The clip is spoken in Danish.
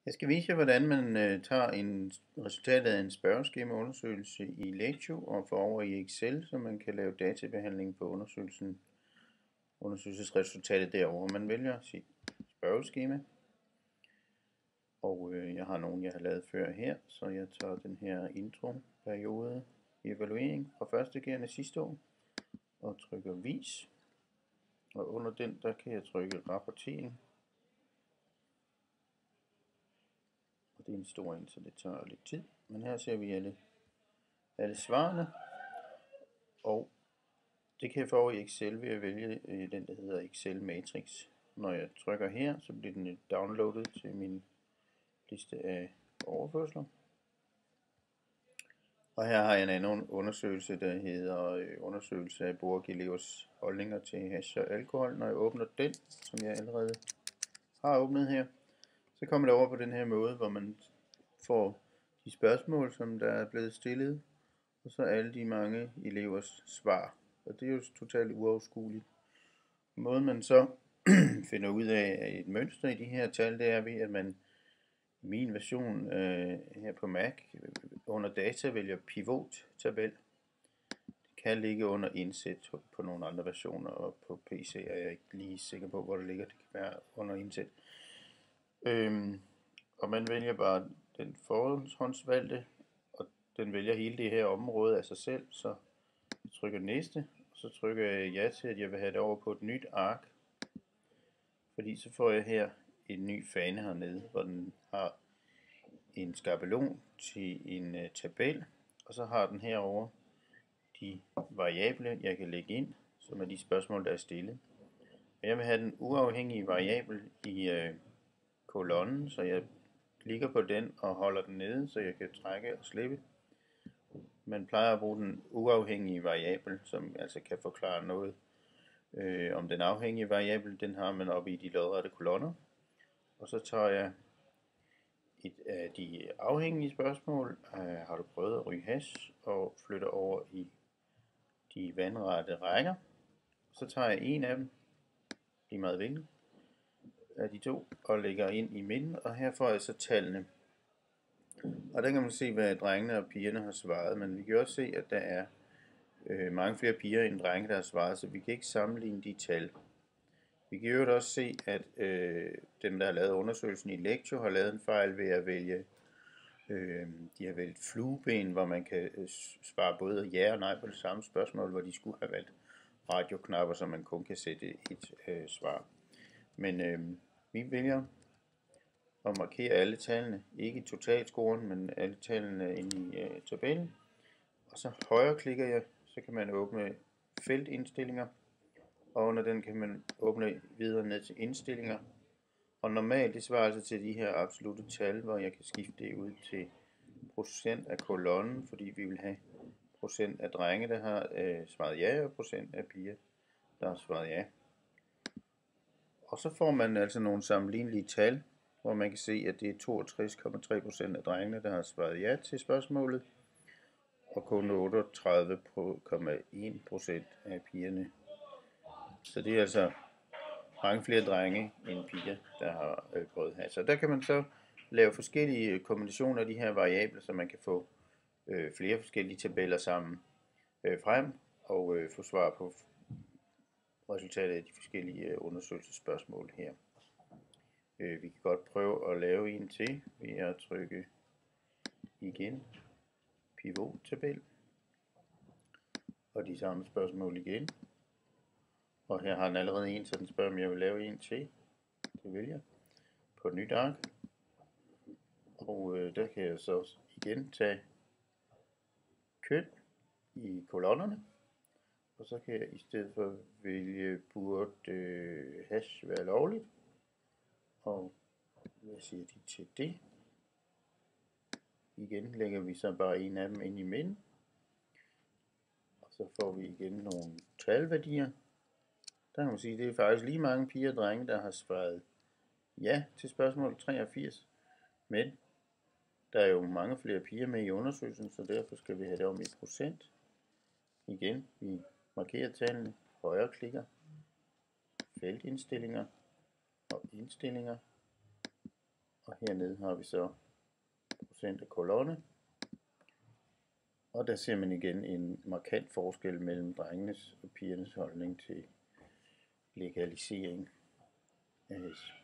Jeg skal vise jer, hvordan man tager resultatet af en spørgeskemaundersøgelse i Lectio og får over i Excel, så man kan lave databehandling på undersøgelsesresultatet derovre. Man vælger sit spørgeskema, og jeg har nogle, jeg har lavet før her, så jeg tager den her intro-periode evaluering fra første gerne sidste år og trykker vis. Og under den, der kan jeg trykke rapportering. Det er en stor en, så det tager lidt tid. Men her ser vi alle svarene. Og det kan jeg få over i Excel ved at vælge den, der hedder Excel Matrix. Når jeg trykker her, så bliver den downloadet til min liste af overførsler. Og her har jeg en anden undersøgelse, der hedder undersøgelse af Borg-elevers holdninger til hash og alkohol. Når jeg åbner den, som jeg allerede har åbnet her, så kommer det over på den her måde, hvor man får de spørgsmål, som der er blevet stillet, og så alle de mange elevers svar. Og det er jo totalt uoverskueligt. Måden man så finder ud af et mønster i de her tal, det er ved, at man i min version her på Mac under data vælger pivot-tabel. Det kan ligge under indsæt på nogle andre versioner, og på PC er jeg ikke lige sikker på, hvor det ligger. Det kan være under indsæt. Og man vælger bare den forhåndsvalgte, og den vælger hele det her område af sig selv, så jeg trykker næste, og så trykker jeg ja til, at jeg vil have det over på et nyt ark, fordi så får jeg her en ny fane hernede, hvor den har en skabelon til en tabel, og så har den herover de variable, jeg kan lægge ind, som er de spørgsmål, der er stillet. Og jeg vil have den uafhængige variabel i kolonnen, så jeg klikker på den og holder den nede, så jeg kan trække og slippe. Man plejer at bruge den uafhængige variabel, som altså kan forklare noget om den afhængige variabel. Den har man oppe i de lodrette kolonner. Og så tager jeg et af de afhængige spørgsmål, har du prøvet at ryge hash, og flytter over i de vandrette rækker. Så tager jeg en af dem, lige meget hvilken af de to, og lægger ind i midten, og her får jeg så tallene. Og der kan man se, hvad drengene og pigerne har svaret, men vi kan også se, at der er mange flere piger end drenge, der har svaret, så vi kan ikke sammenligne de tal. Vi kan jo også se, at dem, der har lavet undersøgelsen i Lectio, har lavet en fejl ved at vælge, de har valgt flueben, hvor man kan svare både ja og nej på det samme spørgsmål, hvor de skulle have valgt radioknapper, så man kun kan sætte et svar. Men vi vælger at markere alle tallene, ikke totalscoren, men alle tallene inde i tabellen. Og så højre klikker jeg, så kan man åbne feltindstillinger, og under den kan man åbne videre ned til indstillinger. Og normalt det svarer altså til de her absolutte tal, hvor jeg kan skifte det ud til procent af kolonnen, fordi vi vil have procent af drenge, der har svaret ja, og procent af piger, der har svaret ja. Og så får man altså nogle sammenlignelige tal, hvor man kan se, at det er 62,3% af drengene, der har svaret ja til spørgsmålet, og kun 38,1% af pigerne. Så det er altså mange flere drenge end piger, der har prøvet hash. Så der kan man så lave forskellige kombinationer af de her variabler, så man kan få flere forskellige tabeller sammen frem, og få svar på resultatet af de forskellige undersøgelsesspørgsmål her. Vi kan godt prøve at lave en til ved at trykke igen pivot-tabel og de samme spørgsmål igen. Og her har den allerede en, så den spørger, om jeg vil lave en til. Det vil jeg. På et nyt ark. Og der kan jeg så igen tage køn i kolonnerne. Og så kan jeg i stedet for vælge, burde hash være lovligt. Og hvad siger de til det? Igen lægger vi så bare en af dem ind i midten. Og så får vi igen nogle talværdier. Der kan man sige, at det er faktisk lige mange piger og drenge, der har svaret ja til spørgsmål 83. Men der er jo mange flere piger med i undersøgelsen, så derfor skal vi have det om i procent. Igen, vi markerer tallene, højre klikker, feltindstillinger og indstillinger. Og hernede har vi så procent af kolonne. Og der ser man igen en markant forskel mellem drengenes og pigernes holdning til legalisering af hash.